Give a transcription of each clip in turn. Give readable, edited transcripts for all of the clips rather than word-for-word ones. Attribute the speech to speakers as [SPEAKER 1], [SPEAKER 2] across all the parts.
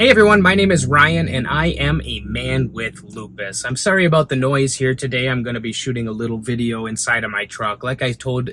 [SPEAKER 1] Hey everyone, my name is Ryan and I am a man with lupus. I'm sorry about the noise here today. I'm going to be shooting a little video inside of my truck. Like I told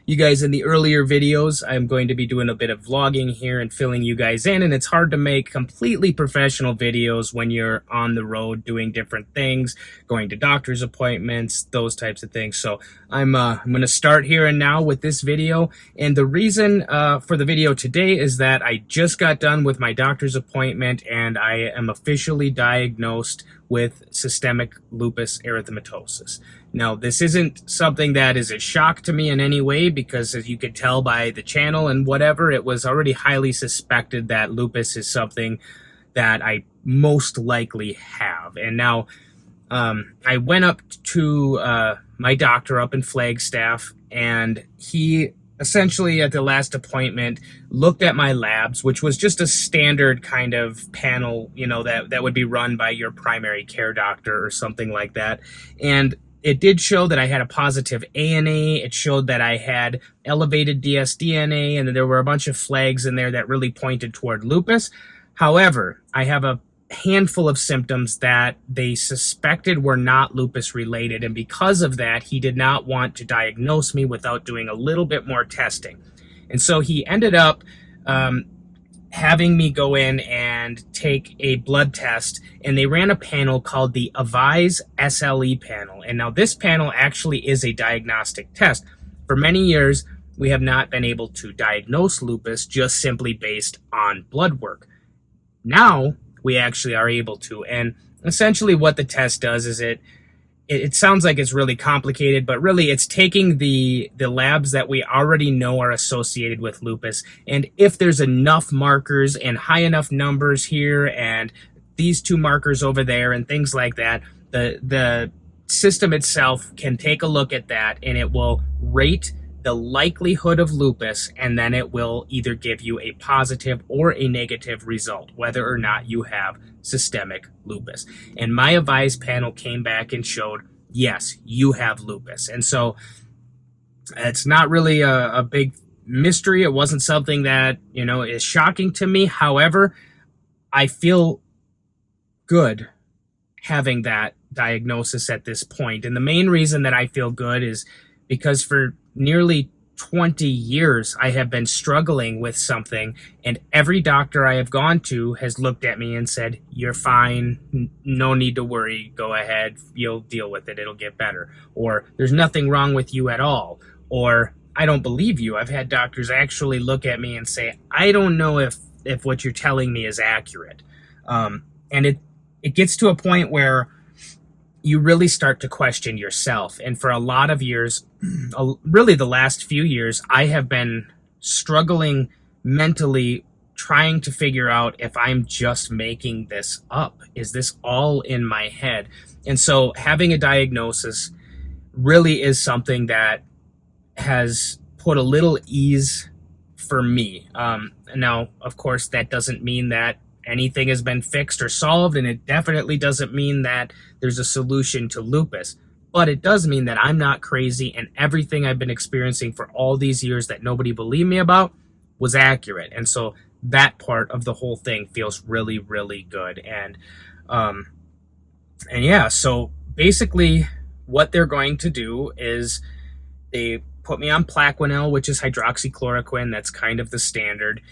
[SPEAKER 1] you guys in the earlier videos, I'm going to be doing a bit of vlogging here and filling you guys in, and it's hard to make completely professional videos when you're on the road doing different things, going to doctor's appointments, those types of things. So I'm going to start here and now with this video, and the reason for the video today is that I just got done with my doctor's appointment and I am officially diagnosed with systemic lupus erythematosus. Now, this isn't something that is a shock to me in any way because, as you could tell by the channel and whatever, it was already highly suspected that lupus is something that I most likely have. And now I went up to my doctor up in Flagstaff, and he essentially at the last appointment looked at my labs, which was just a standard kind of panel, you know, that would be run by your primary care doctor or something like that. And it did show that I had a positive ANA. It showed that I had elevated dsDNA, and there were a bunch of flags in there that really pointed toward lupus. However, I have a handful of symptoms that they suspected were not lupus related, and because of that, he did not want to diagnose me without doing a little bit more testing. And so he ended up having me go in and take a blood test, and they ran a panel called the AVISE SLE panel. And now this panel actually is a diagnostic test. For many years, we have not been able to diagnose lupus just simply based on blood work. Now we actually are able to, and essentially what the test does is it sounds like it's really complicated, but really it's taking the labs that we already know are associated with lupus, and if there's enough markers and high enough numbers here and these two markers over there and things like that, the system itself can take a look at that and it will rate the likelihood of lupus, and then it will either give you a positive or a negative result, whether or not you have systemic lupus. And my AVISE panel came back and showed, yes, you have lupus. And so it's not really a big mystery. It wasn't something that, you know, is shocking to me. However, I feel good having that diagnosis at this point. And the main reason that I feel good is because for nearly 20 years, I have been struggling with something, and every doctor I have gone to has looked at me and said, you're fine, no need to worry, go ahead, you'll deal with it, it'll get better. Or there's nothing wrong with you at all. Or I don't believe you. I've had doctors actually look at me and say, I don't know if what you're telling me is accurate. And it gets to a point where you really start to question yourself. And for a lot of years, really the last few years, I have been struggling mentally trying to figure out if I'm just making this up. Is this all in my head? And so having a diagnosis really is something that has put a little ease for me. Now, of course, that doesn't mean that anything has been fixed or solved, and it definitely doesn't mean that there's a solution to lupus. But it does mean that I'm not crazy, and everything I've been experiencing for all these years that nobody believed me about was accurate. And so that part of the whole thing feels really, really good. And yeah, so basically what they're going to do is they put me on Plaquenil, which is hydroxychloroquine. That's kind of the standard.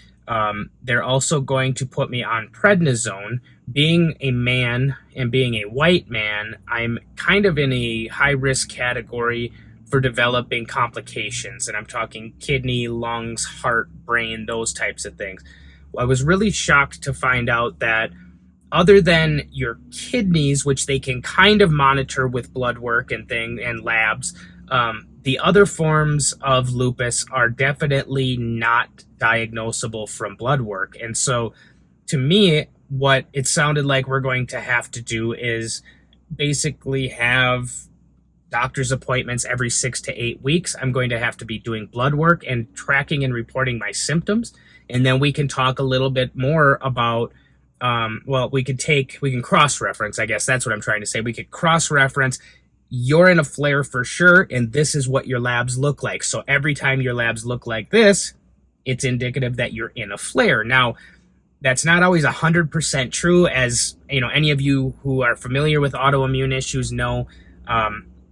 [SPEAKER 1] They're also going to put me on prednisone. Being a man and being a white man, I'm kind of in a high-risk category for developing complications, and I'm talking kidney, lungs, heart, brain, those types of things. I was really shocked to find out that other than your kidneys, which they can kind of monitor with blood work and labs, the other forms of lupus are definitely not diagnosable from blood work. And so to me, what it sounded like we're going to have to do is basically have doctor's appointments every 6 to 8 weeks. I'm going to have to be doing blood work and tracking and reporting my symptoms. And then we can talk a little bit more about, we can cross-reference, I guess that's what I'm trying to say. We could cross-reference, you're in a flare for sure, and this is what your labs look like. So every time your labs look like this, it's indicative that you're in a flare. Now, That's not always 100% true, as you know, any of you who are familiar with autoimmune issues know.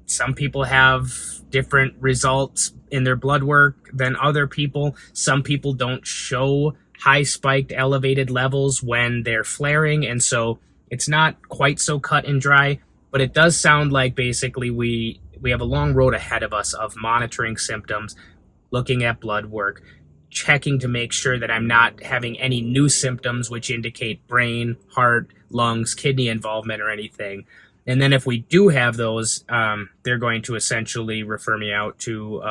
[SPEAKER 1] Some people have different results in their blood work than other people. Some people don't show high spiked elevated levels when they're flaring, and so it's not quite so cut and dry. But it does sound like basically we have a long road ahead of us of monitoring symptoms, looking at blood work, checking to make sure that I'm not having any new symptoms which indicate brain, heart, lungs, kidney involvement or anything. And then if we do have those, they're going to essentially refer me out to,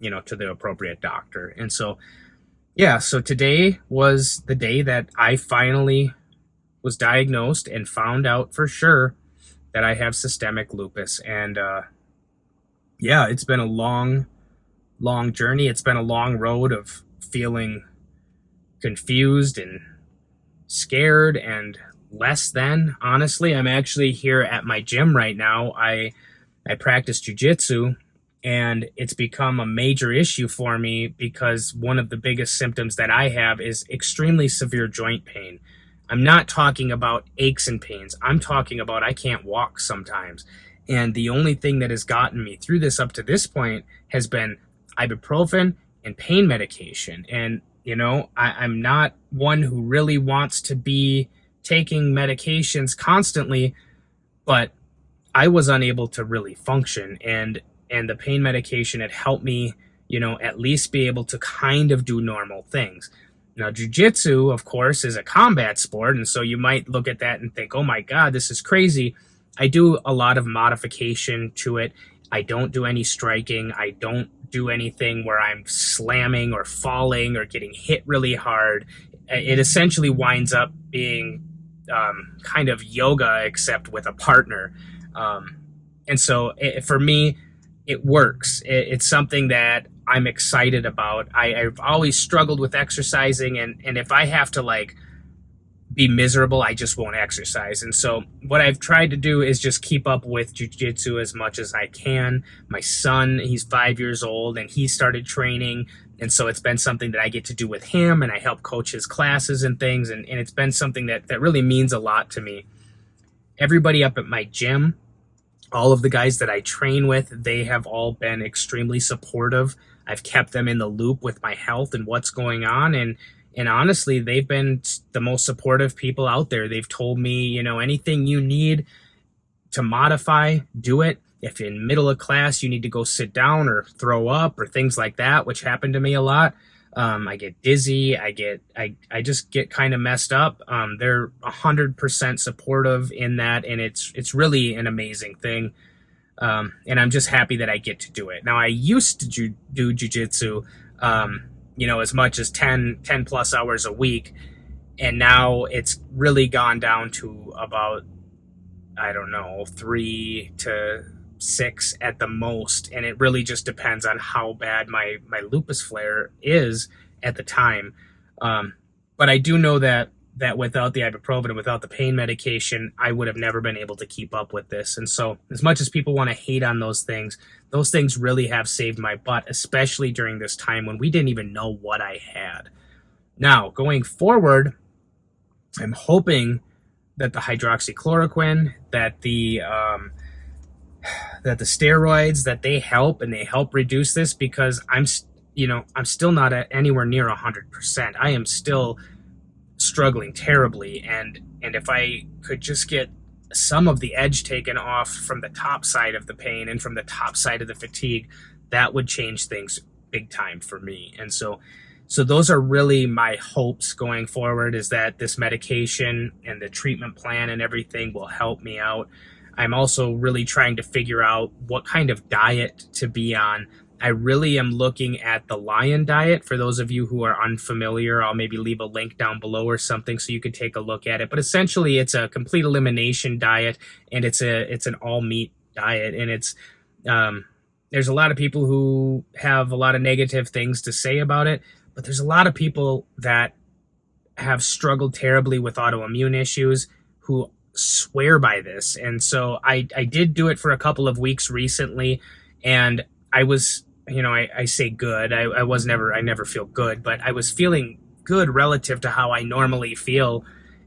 [SPEAKER 1] to the appropriate doctor. And so, yeah, so today was the day that I finally was diagnosed and found out for sure that I have systemic lupus. And yeah, it's been a long journey. It's been a long road of feeling confused and scared and less than. Honestly, I'm actually here at my gym right now. I practice jujitsu, and it's become a major issue for me because one of the biggest symptoms that I have is extremely severe joint pain. I'm not talking about aches and pains. I'm talking about I can't walk sometimes. And the only thing that has gotten me through this up to this point has been ibuprofen and pain medication. And, I'm not one who really wants to be taking medications constantly, but I was unable to really function. And the pain medication had helped me, at least be able to kind of do normal things. Now, jiu-jitsu, of course, is a combat sport, and so you might look at that and think, oh my God, this is crazy. I do a lot of modification to it. I don't do any striking. I don't do anything where I'm slamming or falling or getting hit really hard. It essentially winds up being kind of yoga, except with a partner. And so for me, it works. It's something that I'm excited about. I've always struggled with exercising, and if I have to be miserable, I just won't exercise. And so what I've tried to do is just keep up with jiu-jitsu as much as I can. My son, he's 5 years old, and he started training, and so it's been something that I get to do with him, and I help coach his classes and things, and it's been something that really means a lot to me. Everybody up at my gym, all of the guys that I train with, they have all been extremely supportive. I've kept them in the loop with my health and what's going on, and honestly, they've been the most supportive people out there. They've told me, anything you need to modify, do it. If in middle of class you need to go sit down or throw up or things like that, which happened to me a lot, I get dizzy. I just get kind of messed up. They're 100% supportive in that, and it's really an amazing thing. And I'm just happy that I get to do it. Now, I used to do jiu-jitsu, as much as 10 plus hours a week. And now it's really gone down to about, 3 to 6 at the most. And it really just depends on how bad my lupus flare is at the time. But I do know that without the ibuprofen and without the pain medication, I would have never been able to keep up with this. And so as much as people want to hate on those things really have saved my butt, especially during this time when we didn't even know what I had. Now, going forward, I'm hoping that the hydroxychloroquine, that the steroids, that they help reduce this, because I'm still not at anywhere near 100%. I am still struggling terribly, and if I could just get some of the edge taken off from the top side of the pain and from the top side of the fatigue, that would change things big time for me. And so those are really my hopes going forward, is that this medication and the treatment plan and everything will help me out. I'm also really trying to figure out what kind of diet to be on. I really am looking at the Lion diet. For those of you who are unfamiliar, I'll maybe leave a link down below or something so you can take a look at it. But essentially, it's a complete elimination diet, and it's an all meat diet. And it's there's a lot of people who have a lot of negative things to say about it, but there's a lot of people that have struggled terribly with autoimmune issues who swear by this. And so I did do it for a couple of weeks recently, and I was, I say good. I never feel good, but I was feeling good relative to how I normally feel.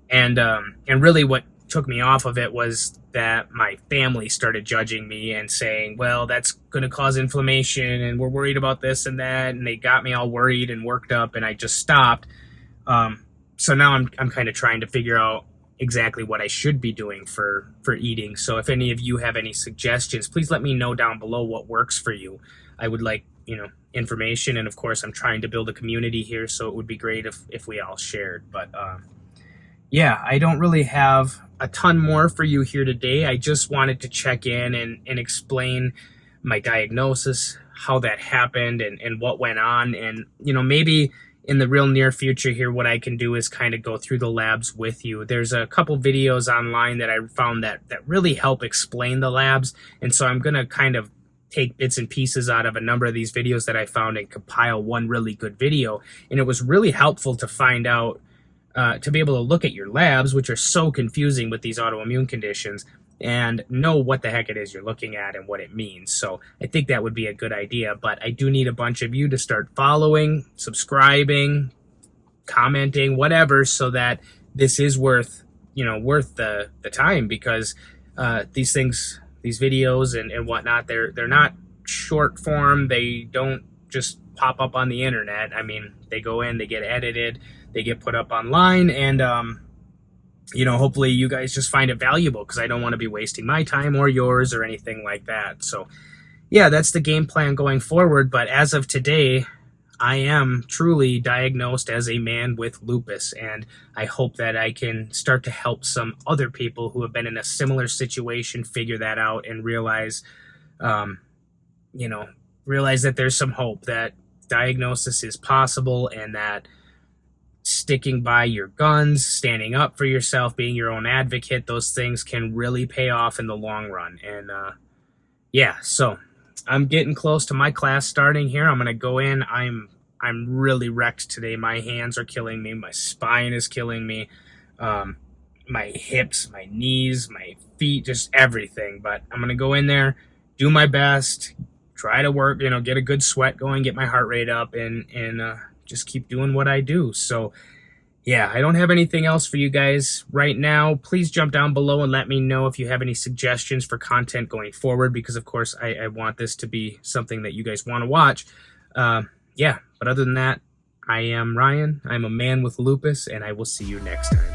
[SPEAKER 1] And really what took me off of it was that my family started judging me and saying, well, that's going to cause inflammation and we're worried about this and that. And they got me all worried and worked up, and I just stopped. So now I'm kind of trying to figure out exactly what I should be doing for eating. So if any of you have any suggestions, please let me know down below what works for you. I would like, information. And of course, I'm trying to build a community here, so it would be great if we all shared. But yeah, I don't really have a ton more for you here today. I just wanted to check in and explain my diagnosis, how that happened, and what went on. And, maybe in the real near future here, what I can do is kind of go through the labs with you. There's a couple videos online that I found that really help explain the labs. And so I'm going to kind of take bits and pieces out of a number of these videos that I found and compile one really good video. And it was really helpful to find out, to be able to look at your labs, which are so confusing with these autoimmune conditions, and know what the heck it is you're looking at and what it means. So I think that would be a good idea, but I do need a bunch of you to start following, subscribing, commenting, whatever, so that this is worth the time, because these things, these videos and whatnot, they're not short form. They don't just pop up on the internet. I mean, they go in, they get edited, they get put up online, and hopefully you guys just find it valuable, because I don't want to be wasting my time or yours or anything like that. So yeah, that's the game plan going forward. But as of today, I am truly diagnosed as a man with lupus, and I hope that I can start to help some other people who have been in a similar situation figure that out and realize that there's some hope, that diagnosis is possible, and that sticking by your guns, standing up for yourself, being your own advocate, those things can really pay off in the long run. And yeah, so I'm getting close to my class starting here. I'm gonna go in. I'm really wrecked today. My hands are killing me. My spine is killing me. My hips, my knees, my feet, just everything. But I'm gonna go in there, do my best, try to work, get a good sweat going, get my heart rate up, and just keep doing what I do. So yeah, I don't have anything else for you guys right now. Please jump down below and let me know if you have any suggestions for content going forward, because of course I want this to be something that you guys want to watch. Yeah, but other than that, I am Ryan. I'm a man with lupus, and I will see you next time.